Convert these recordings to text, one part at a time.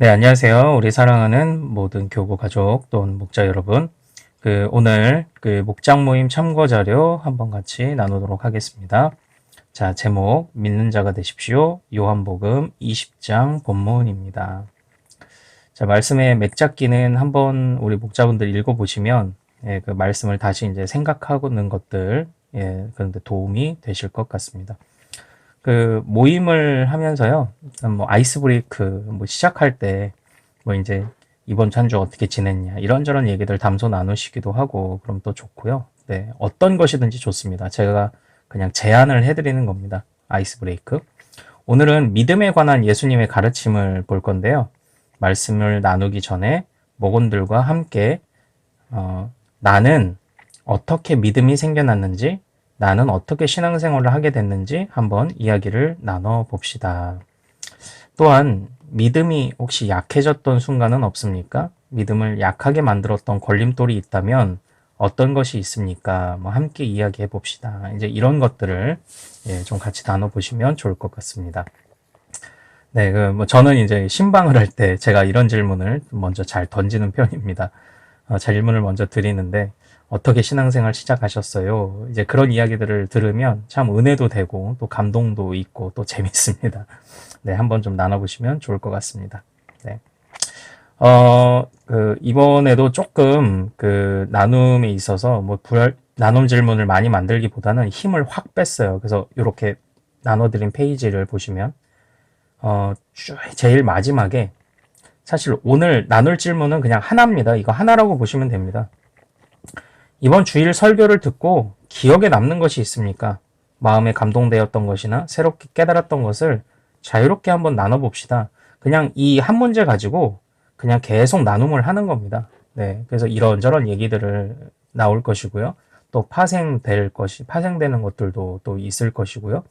네, 안녕하세요. 우리 사랑하는 모든 교구 가족 또는 목자 여러분. 오늘 목장 모임 참고 자료 한번 같이 나누도록 하겠습니다. 자, 제목, 믿는 자가 되십시오. 요한복음 20장 본문입니다. 자, 말씀의 맥잡기는 한번 우리 목자분들 읽어보시면, 그 말씀을 다시 이제 생각하는 것들, 그런데 도움이 되실 것 같습니다. 모임을 하면서요, 뭐 아이스 브레이크 뭐 시작할 때 뭐 이제 이번 주 한 주 어떻게 지냈냐 이런저런 얘기들 담소 나누시기도 하고 그럼 또 좋고요. 네, 어떤 것이든지 좋습니다. 제가 그냥 제안을 해드리는 겁니다. 아이스 브레이크. 오늘은 믿음에 관한 예수님의 가르침을 볼 건데요. 말씀을 나누기 전에 목원들과 함께 나는 어떻게 믿음이 생겨났는지, 나는 어떻게 신앙생활을 하게 됐는지 한번 이야기를 나눠 봅시다. 또한 믿음이 혹시 약해졌던 순간은 없습니까? 믿음을 약하게 만들었던 걸림돌이 있다면 어떤 것이 있습니까? 뭐 함께 이야기해 봅시다. 이제 이런 것들을 좀 같이 나눠보시면 좋을 것 같습니다. 네, 저는 이제 신방을 할 때 제가 이런 질문을 먼저 잘 던지는 편입니다. 질문을 먼저 드리는데 어떻게 신앙생활 시작하셨어요? 이제 그런 이야기들을 들으면 참 은혜도 되고 또 감동도 있고 또 재밌습니다. 네, 한번 좀 나눠보시면 좋을 것 같습니다. 네. 이번에도 조금 나눔에 있어서 나눔 질문을 많이 만들기보다는 힘을 확 뺐어요. 그래서 이렇게 나눠드린 페이지를 보시면, 제일 마지막에 사실 오늘 나눌 질문은 그냥 하나입니다. 이거 하나라고 보시면 됩니다. 이번 주일 설교를 듣고 기억에 남는 것이 있습니까? 마음에 감동되었던 것이나 새롭게 깨달았던 것을 자유롭게 한번 나눠봅시다. 그냥 이 한 문제 가지고 그냥 계속 나눔을 하는 겁니다. 네, 그래서 이런저런 얘기들을 나올 것이고요. 또 파생되는 것들도 또 있을 것이고요.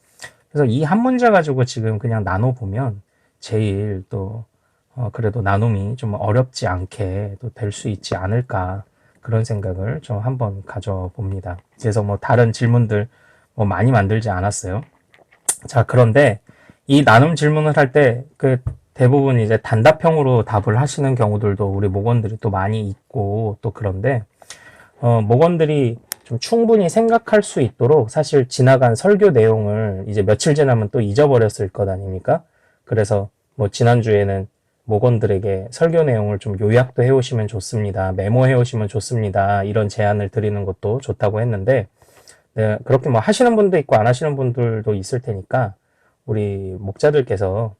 그래서 이 한 문제 가지고 지금 그냥 나눠보면 제일 또 그래도 나눔이 좀 어렵지 않게 또 될 수 있지 않을까 그런 생각을 좀 한번 가져봅니다. 그래서 뭐 다른 질문들 뭐 많이 만들지 않았어요. 자, 그런데 이 나눔 질문을 할 때 대부분 이제 단답형으로 답을 하시는 경우들도 우리 목원들이 또 많이 있고 또 그런데 목원들이 좀 충분히 생각할 수 있도록 사실 지나간 설교 내용을 이제 며칠 지나면 또 잊어버렸을 것 아닙니까? 그래서 뭐 지난주에는 목원들에게 설교 내용을 좀 요약도 해오시면 좋습니다. 메모해 오시면 좋습니다. 이런 제안을 드리는 것도 좋다고 했는데, 네, 그렇게 뭐 하시는 분도 있고 안 하시는 분들도 있을 테니까 우리 목자들께서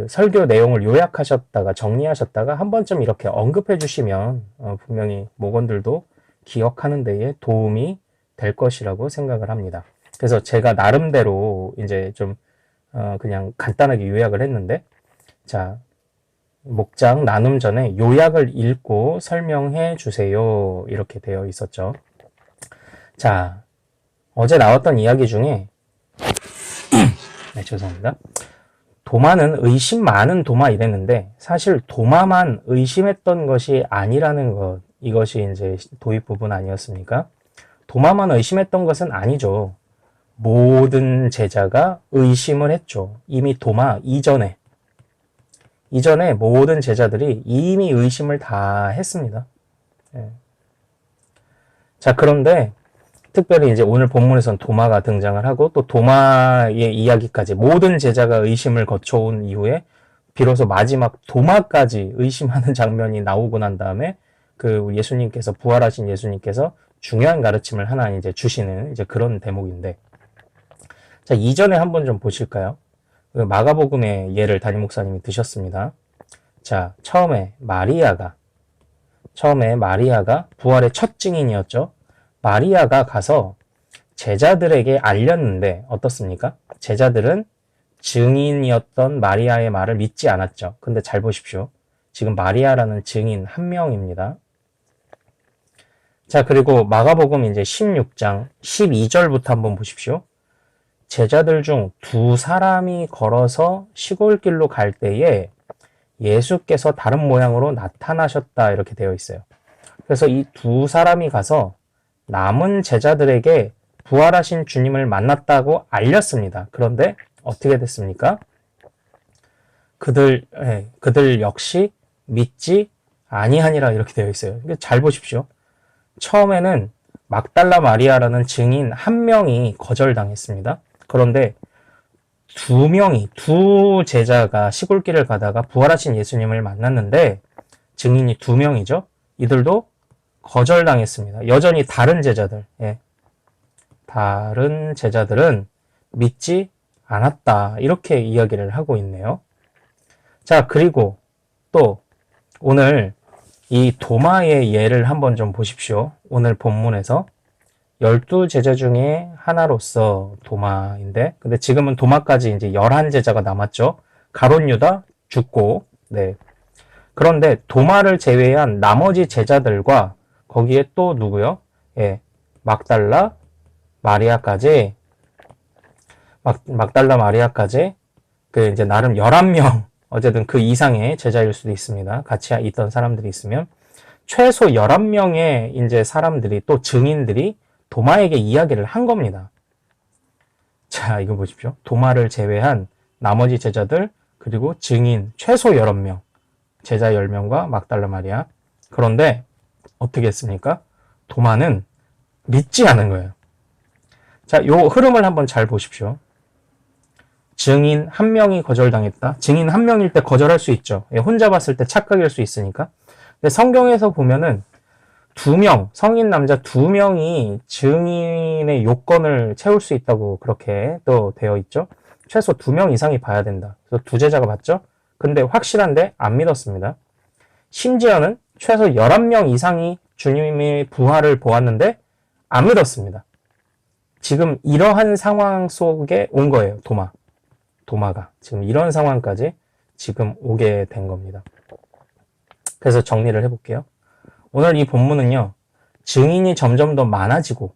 설교 내용을 요약하셨다가 정리하셨다가 한 번쯤 이렇게 언급해 주시면 분명히 목원들도 기억하는 데에 도움이 될 것이라고 생각을 합니다. 그래서 제가 나름대로 이제 좀 그냥 간단하게 요약을 했는데, 자, 목장 나눔 전에 요약을 읽고 설명해 주세요. 이렇게 되어 있었죠. 자, 어제 나왔던 이야기 중에, 네, 죄송합니다. 도마는 의심 많은 도마 이랬는데, 사실 도마만 의심했던 것이 아니라는 것, 이것이 이제 도입 부분 아니었습니까? 도마만 의심했던 것은 아니죠. 모든 제자가 의심을 했죠. 이미 도마 이전에 모든 제자들이 이미 의심을 다 했습니다. 예. 자, 그런데 특별히 이제 오늘 본문에선 도마가 등장을 하고 또 도마의 이야기까지 모든 제자가 의심을 거쳐온 이후에 비로소 마지막 도마까지 의심하는 장면이 나오고 난 다음에 예수님께서 부활하신 예수님께서 중요한 가르침을 하나 이제 주시는 이제 그런 대목인데, 자, 이전에 한번 좀 보실까요? 마가복음의 예를 담임 목사님이 드셨습니다. 자, 처음에 마리아가 부활의 첫 증인이었죠. 마리아가 가서 제자들에게 알렸는데 어떻습니까? 제자들은 증인이었던 마리아의 말을 믿지 않았죠. 근데 잘 보십시오. 지금 마리아라는 증인 한 명입니다. 자, 그리고 마가복음 이제 16장 12절부터 한번 보십시오. 제자들 중 두 사람이 걸어서 시골길로 갈 때에 예수께서 다른 모양으로 나타나셨다 이렇게 되어 있어요. 그래서 이 두 사람이 가서 남은 제자들에게 부활하신 주님을 만났다고 알렸습니다. 그런데 어떻게 됐습니까? 그들 역시 믿지 아니하니라 이렇게 되어 있어요. 잘 보십시오. 처음에는 막달라 마리아라는 증인 한 명이 거절당했습니다. 그런데 두 제자가 시골길을 가다가 부활하신 예수님을 만났는데 증인이 2명이죠. 이들도 거절당했습니다. 여전히 다른 제자들, 다른 제자들은 믿지 않았다. 이렇게 이야기를 하고 있네요. 자, 그리고 또 오늘 이 도마의 예를 한번 좀 보십시오. 오늘 본문에서 12제자 중에 하나로서 도마인데, 근데 지금은 도마까지 이제 11제자가 남았죠. 가룟 유다 죽고, 네. 그런데 도마를 제외한 나머지 제자들과 거기에 또 누구요? 막달라 마리아까지, 막달라 마리아까지, 그 이제 나름 11명, 어쨌든 그 이상의 제자일 수도 있습니다. 같이 있던 사람들이 있으면. 최소 11명의 이제 사람들이 또 증인들이 도마에게 이야기를 한 겁니다. 자, 이거 보십시오. 도마를 제외한 나머지 제자들, 그리고 증인 최소 11명, 제자 10명과 막달라 마리아. 그런데 어떻게 했습니까? 도마는 믿지 않은 거예요. 자, 요 흐름을 한번 잘 보십시오. 증인 한 명이 거절당했다. 증인 한 명일 때 거절할 수 있죠. 혼자 봤을 때 착각일 수 있으니까. 근데 성경에서 보면은 2명, 성인 남자 2명이 증인의 요건을 채울 수 있다고 그렇게 또 되어 있죠. 최소 2명 이상이 봐야 된다. 그래서 2제자가 봤죠. 근데 확실한데 안 믿었습니다. 심지어는 최소 11명 이상이 주님의 부활을 보았는데 안 믿었습니다. 지금 이러한 상황 속에 온 거예요. 도마가. 지금 이런 상황까지 지금 오게 된 겁니다. 그래서 정리를 해볼게요. 오늘 이 본문은요, 증인이 점점 더 많아지고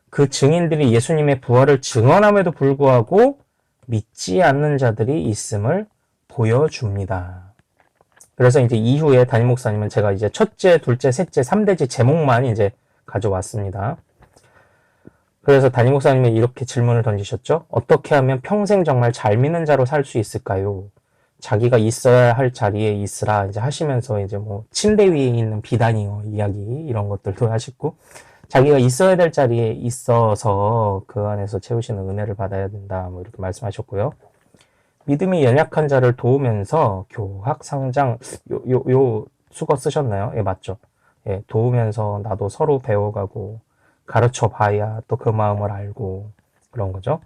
그 증인들이 예수님의 부활을 증언함에도 불구하고 믿지 않는 자들이 있음을 보여줍니다. 그래서 이제 이후에 담임 목사님은 제가 이제 첫째, 둘째, 셋째, 3대지 제목만 이제 가져왔습니다. 그래서 담임 목사님이 이렇게 질문을 던지셨죠. 어떻게 하면 평생 정말 잘 믿는 자로 살 수 있을까요? 자기가 있어야 할 자리에 있으라 이제 하시면서 이제 뭐 침대 위에 있는 비단이요 이야기 이런 것들도 하시고, 자기가 있어야 될 자리에 있어서 그 안에서 채우시는 은혜를 받아야 된다 뭐 이렇게 말씀하셨고요. 믿음이 연약한 자를 도우면서 교학 상장 요 수거 쓰셨나요? 예, 맞죠. 예, 도우면서 나도 서로 배워가고 가르쳐 봐야 또 그 마음을 알고 그런 거죠.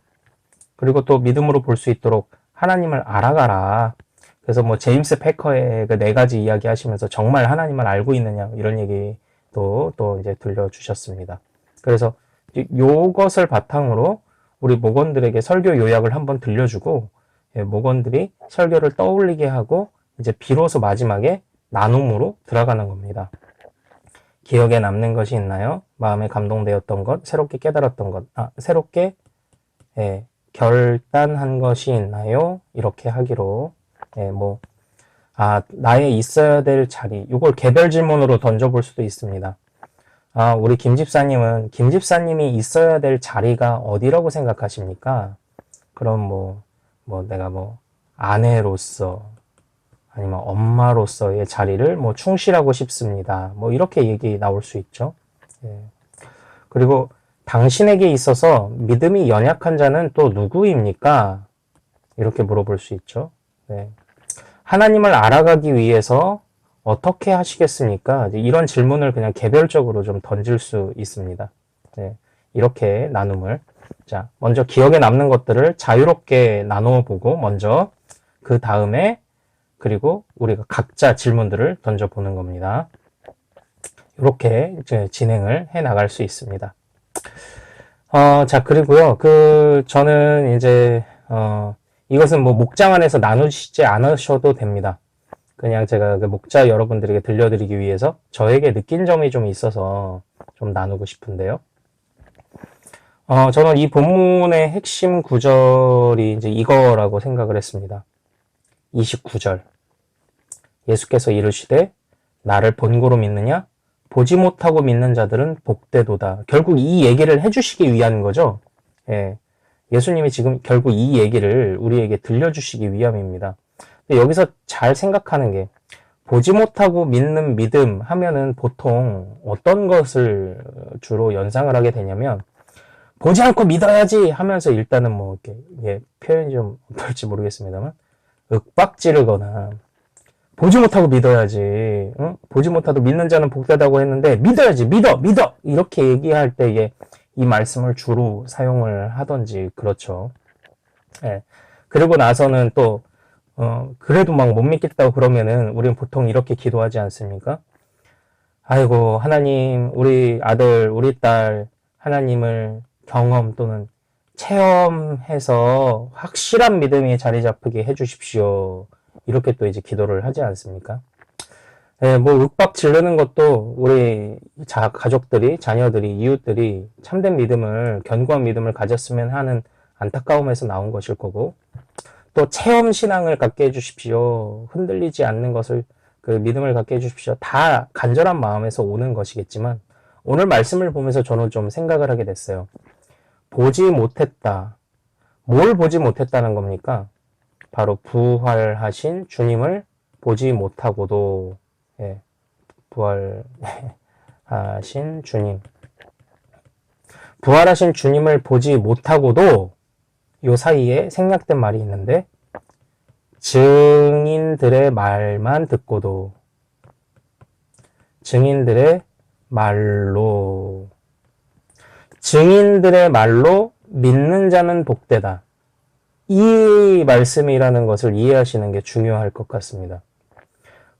그리고 또 믿음으로 볼 수 있도록 하나님을 알아가라. 그래서 뭐 제임스 패커의 그 4가지 이야기 하시면서 정말 하나님을 알고 있느냐 이런 얘기도 또 이제 들려주셨습니다. 그래서 요것을 바탕으로 우리 목원들에게 설교 요약을 한번 들려주고, 목원들이 설교를 떠올리게 하고 이제 비로소 마지막에 나눔으로 들어가는 겁니다. 기억에 남는 것이 있나요? 마음에 감동되었던 것, 새롭게 깨달았던 것, 새롭게 결단한 것이 있나요? 이렇게 하기로, 나의 있어야 될 자리, 이걸 개별 질문으로 던져볼 수도 있습니다. 우리 김 집사님이 있어야 될 자리가 어디라고 생각하십니까? 그럼 내가 아내로서, 아니면 엄마로서의 자리를 충실하고 싶습니다. 이렇게 얘기 나올 수 있죠. 그리고 당신에게 있어서 믿음이 연약한 자는 또 누구입니까? 이렇게 물어볼 수 있죠. 하나님을 알아가기 위해서 어떻게 하시겠습니까? 이런 질문을 그냥 개별적으로 좀 던질 수 있습니다. 이렇게 나눔을. 자, 먼저 기억에 남는 것들을 자유롭게 나눠보고, 먼저, 그 다음에, 그리고 우리가 각자 질문들을 던져보는 겁니다. 이렇게 이제 진행을 해 나갈 수 있습니다. 자, 그리고요, 저는 이제, 이것은 목장 안에서 나누시지 않으셔도 됩니다. 그냥 제가 그 목자 여러분들에게 들려드리기 위해서 저에게 느낀 점이 좀 있어서 좀 나누고 싶은데요. 저는 이 본문의 핵심 구절이 이제 이거라고 생각을 했습니다. 29절. 예수께서 이르시되 나를 본고로 믿느냐? 보지 못하고 믿는 자들은 복되도다. 결국 이 얘기를 해주시기 위한 거죠. 예수님이 지금 결국 이 얘기를 우리에게 들려주시기 위함입니다. 근데 여기서 잘 생각하는 게 보지 못하고 믿는 믿음 하면은 보통 어떤 것을 주로 연상을 하게 되냐면 보지 않고 믿어야지 하면서 일단은 뭐 이렇게 예, 표현이 좀 어떨지 모르겠습니다만 윽박지르거나 보지 못하고 믿어야지 응? 보지 못하고 믿는 자는 복되다고 했는데 믿어야지 믿어 이렇게 얘기할 때에 이 말씀을 주로 사용을 하던지 그렇죠. 예. 그리고 나서는 또 그래도 막 못 믿겠다고 그러면은 우리는 보통 이렇게 기도하지 않습니까? 아이고 하나님 우리 아들 우리 딸 하나님을 경험 또는 체험해서 확실한 믿음이 자리 잡히게 해주십시오. 이렇게 또 이제 기도를 하지 않습니까? 예, 뭐 윽박 지르는 것도 우리 가족들이, 자녀들이, 이웃들이 참된 믿음을, 견고한 믿음을 가졌으면 하는 안타까움에서 나온 것일 거고, 또 체험 신앙을 갖게 해주십시오. 흔들리지 않는 것을, 그 믿음을 갖게 해주십시오. 다 간절한 마음에서 오는 것이겠지만, 오늘 말씀을 보면서 저는 좀 생각을 하게 됐어요. 보지 못했다. 뭘 보지 못했다는 겁니까? 바로 부활하신 주님을 보지 못하고도 예, 부활하신 주님 부활하신 주님을 보지 못하고도 요 사이에 생략된 말이 있는데 증인들의 말만 듣고도 증인들의 말로 믿는 자는 복되다. 이 말씀이라는 것을 이해하시는 게 중요할 것 같습니다.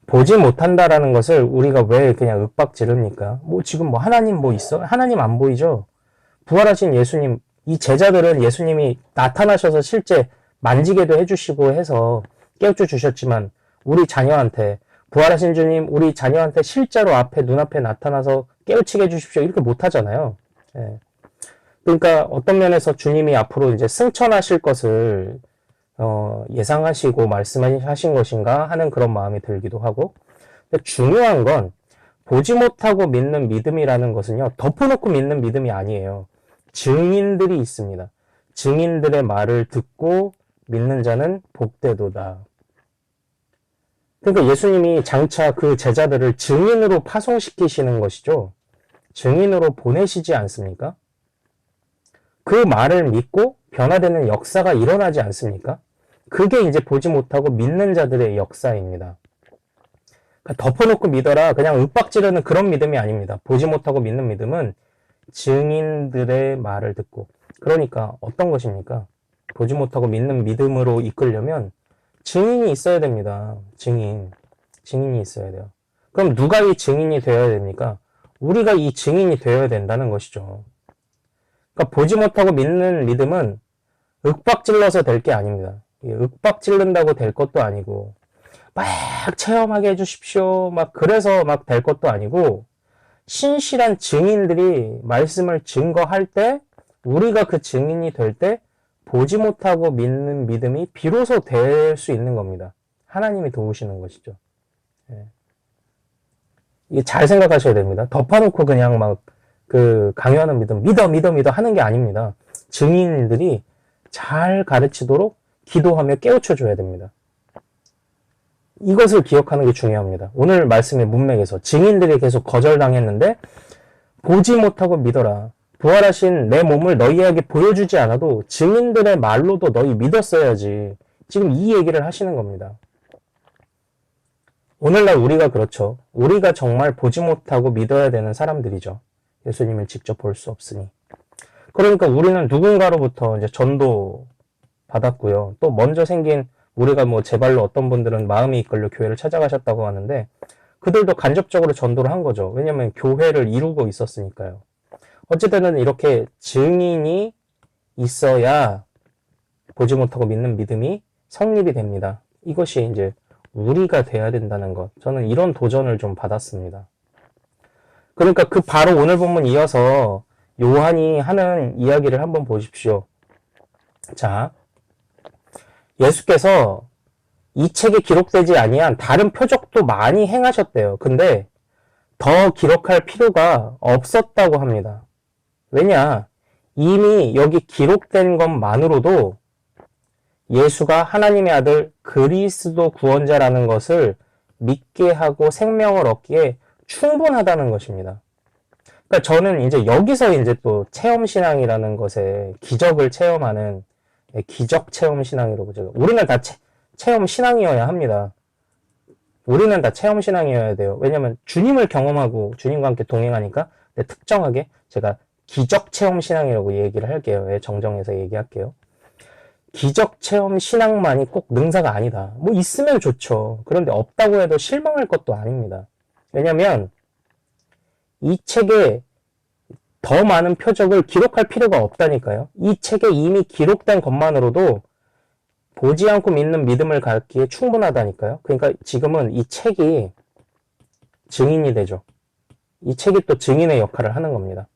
보지 못한다라는 것을 우리가 왜 그냥 윽박 지릅니까? 뭐 지금 뭐 하나님 뭐 있어? 하나님 안 보이죠? 부활하신 예수님, 이 제자들은 예수님이 나타나셔서 실제 만지게도 해주시고 해서 깨우쳐 주셨지만 우리 자녀한테 부활하신 주님 우리 자녀한테 실제로 눈앞에 나타나서 깨우치게 해주십시오. 이렇게 못하잖아요. 예. 그러니까 어떤 면에서 주님이 앞으로 이제 승천하실 것을 예상하시고 말씀하신 것인가 하는 그런 마음이 들기도 하고, 근데 중요한 건 보지 못하고 믿는 믿음이라는 것은요, 덮어놓고 믿는 믿음이 아니에요. 증인들이 있습니다. 증인들의 말을 듣고 믿는 자는 복되도다. 그러니까 예수님이 장차 그 제자들을 증인으로 파송시키시는 것이죠. 증인으로 보내시지 않습니까? 그 말을 믿고 변화되는 역사가 일어나지 않습니까? 그게 이제 보지 못하고 믿는 자들의 역사입니다. 그러니까 덮어놓고 믿어라 그냥 윽박지르는 그런 믿음이 아닙니다. 보지 못하고 믿는 믿음은 증인들의 말을 듣고, 그러니까 어떤 것입니까? 보지 못하고 믿는 믿음으로 이끌려면 증인이 있어야 됩니다. 증인이 있어야 돼요. 그럼 누가 이 증인이 되어야 됩니까? 우리가 이 증인이 되어야 된다는 것이죠. 그러니까 보지 못하고 믿는 믿음은 윽박질러서 될 게 아닙니다. 윽박질른다고 될 것도 아니고 막 체험하게 해주십시오. 막 그래서 막 될 것도 아니고 신실한 증인들이 말씀을 증거할 때 우리가 그 증인이 될 때 보지 못하고 믿는 믿음이 비로소 될 수 있는 겁니다. 하나님이 도우시는 것이죠. 예. 이게 잘 생각하셔야 됩니다. 덮어놓고 그냥 막 그 강요하는 믿음, 믿어 하는 게 아닙니다. 증인들이 잘 가르치도록 기도하며 깨우쳐 줘야 됩니다. 이것을 기억하는 게 중요합니다. 오늘 말씀의 문맥에서 증인들이 계속 거절당했는데 보지 못하고 믿어라. 부활하신 내 몸을 너희에게 보여주지 않아도 증인들의 말로도 너희 믿었어야지. 지금 이 얘기를 하시는 겁니다. 오늘날 우리가 그렇죠. 우리가 정말 보지 못하고 믿어야 되는 사람들이죠. 예수님을 직접 볼 수 없으니. 그러니까 우리는 누군가로부터 이제 전도 받았고요. 또 먼저 생긴 우리가 뭐 제 발로 어떤 분들은 마음이 이끌려 교회를 찾아가셨다고 하는데 그들도 간접적으로 전도를 한 거죠. 왜냐하면 교회를 이루고 있었으니까요. 어쨌든 이렇게 증인이 있어야 보지 못하고 믿는 믿음이 성립이 됩니다. 이것이 이제 우리가 돼야 된다는 것. 저는 이런 도전을 좀 받았습니다. 그러니까 그 바로 오늘 본문 이어서 요한이 하는 이야기를 한번 보십시오. 자, 예수께서 이 책에 기록되지 아니한 다른 표적도 많이 행하셨대요. 근데 더 기록할 필요가 없었다고 합니다. 왜냐? 이미 여기 기록된 것만으로도 예수가 하나님의 아들 그리스도 구원자라는 것을 믿게 하고 생명을 얻기에 충분하다는 것입니다. 그러니까 저는 이제 여기서 이제 또 체험신앙이라는 것에 기적을 체험하는 기적 체험신앙이라고 제가 우리는 다 체험신앙이어야 합니다. 우리는 다 체험신앙이어야 돼요. 왜냐면 주님을 경험하고 주님과 함께 동행하니까 특정하게 제가 기적 체험신앙이라고 얘기를 할게요. 정정해서 얘기할게요. 기적 체험 신앙만이 꼭 능사가 아니다. 뭐 있으면 좋죠. 그런데 없다고 해도 실망할 것도 아닙니다. 왜냐면 이 책에 더 많은 표적을 기록할 필요가 없다니까요. 이 책에 이미 기록된 것만으로도 보지 않고 믿는 믿음을 갖기에 충분하다니까요. 그러니까 지금은 이 책이 증인이 되죠. 이 책이 또 증인의 역할을 하는 겁니다.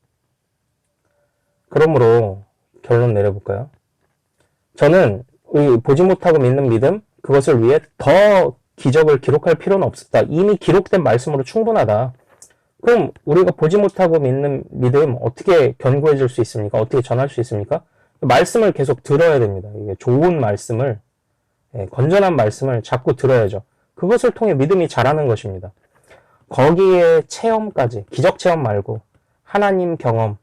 그러므로 결론 내려볼까요? 저는 보지 못하고 믿는 믿음, 그것을 위해 더 기적을 기록할 필요는 없었다. 이미 기록된 말씀으로 충분하다. 그럼 우리가 보지 못하고 믿는 믿음 어떻게 견고해질 수 있습니까? 어떻게 전할 수 있습니까? 말씀을 계속 들어야 됩니다. 이게 좋은 말씀을, 건전한 말씀을 자꾸 들어야죠. 그것을 통해 믿음이 자라는 것입니다. 거기에 체험까지, 기적 체험 말고 하나님 경험,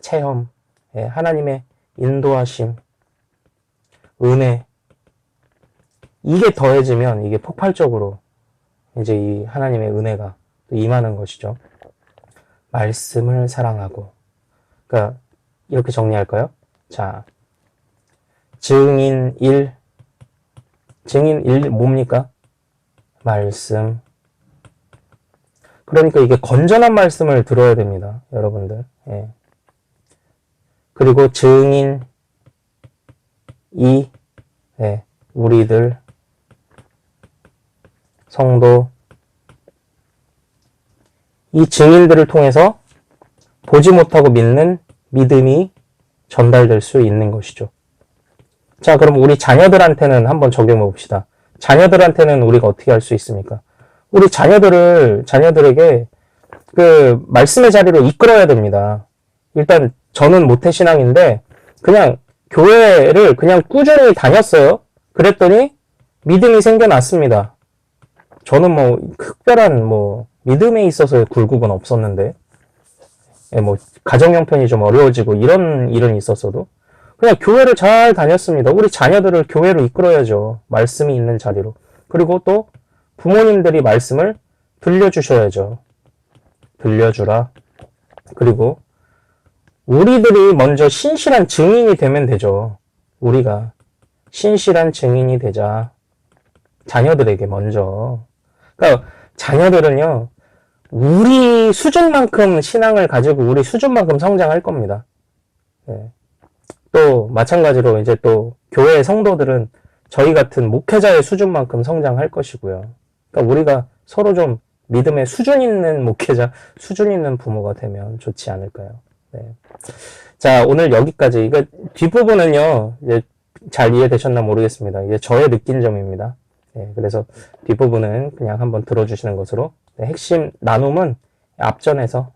체험, 하나님의 인도하심, 은혜, 이게 더해지면 이게 폭발적으로 이제 이 하나님의 은혜가 임하는 것이죠. 말씀을 사랑하고. 그러니까 이렇게 정리할까요? 자, 증인 1. 증인 1 뭡니까? 말씀. 그러니까 이게 건전한 말씀을 들어야 됩니다. 여러분들. 예. 그리고 증인 2. 예. 우리들 성도 이 증인들을 통해서 보지 못하고 믿는 믿음이 전달될 수 있는 것이죠. 자, 그럼 우리 자녀들한테는 한번 적용해 봅시다. 자녀들한테는 우리가 어떻게 할 수 있습니까? 우리 자녀들에게 그 말씀의 자리로 이끌어야 됩니다. 일단 저는 모태신앙인데 그냥 교회를 그냥 꾸준히 다녔어요. 그랬더니 믿음이 생겨났습니다. 저는 뭐 특별한 뭐 믿음에 있어서의 굴곡은 없었는데, 뭐 가정 형편이 좀 어려워지고 이런 일은 있었어도 그냥 교회를 잘 다녔습니다. 우리 자녀들을 교회로 이끌어야죠. 말씀이 있는 자리로. 그리고 또 부모님들이 말씀을 들려주셔야죠. 들려주라. 그리고 우리들이 먼저 신실한 증인이 되면 되죠. 우리가 신실한 증인이 되자. 자녀들에게 먼저. 그러니까 자녀들은요, 우리 수준만큼 신앙을 가지고 우리 수준만큼 성장할 겁니다. 네. 또 마찬가지로 이제 또 교회 성도들은 저희 같은 목회자의 수준만큼 성장할 것이고요. 그러니까 우리가 서로 좀 믿음의 수준 있는 목회자, 수준 있는 부모가 되면 좋지 않을까요? 네. 자, 오늘 여기까지. 이거 뒷부분은요, 이제 잘 이해되셨나 모르겠습니다. 이게 저의 느낀 점입니다. 네, 그래서 뒷부분은 그냥 한번 들어주시는 것으로. 네, 핵심 나눔은 앞전에서,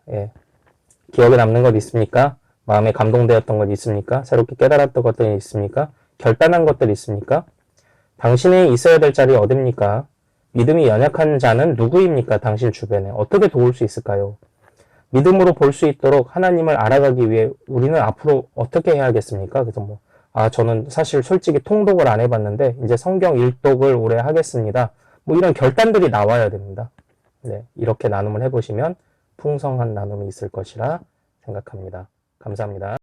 기억에 남는 것 있습니까? 마음에 감동되었던 것 있습니까? 새롭게 깨달았던 것들이 있습니까? 결단한 것들이 있습니까? 당신이 있어야 될 자리 어딥니까? 믿음이 연약한 자는 누구입니까? 당신 주변에. 어떻게 도울 수 있을까요? 믿음으로 볼 수 있도록 하나님을 알아가기 위해 우리는 앞으로 어떻게 해야겠습니까? 그래서 저는 사실 솔직히 통독을 안 해봤는데, 이제 성경 일독을 올해 하겠습니다. 이런 결단들이 나와야 됩니다. 네, 이렇게 나눔을 해보시면 풍성한 나눔이 있을 것이라 생각합니다. 감사합니다.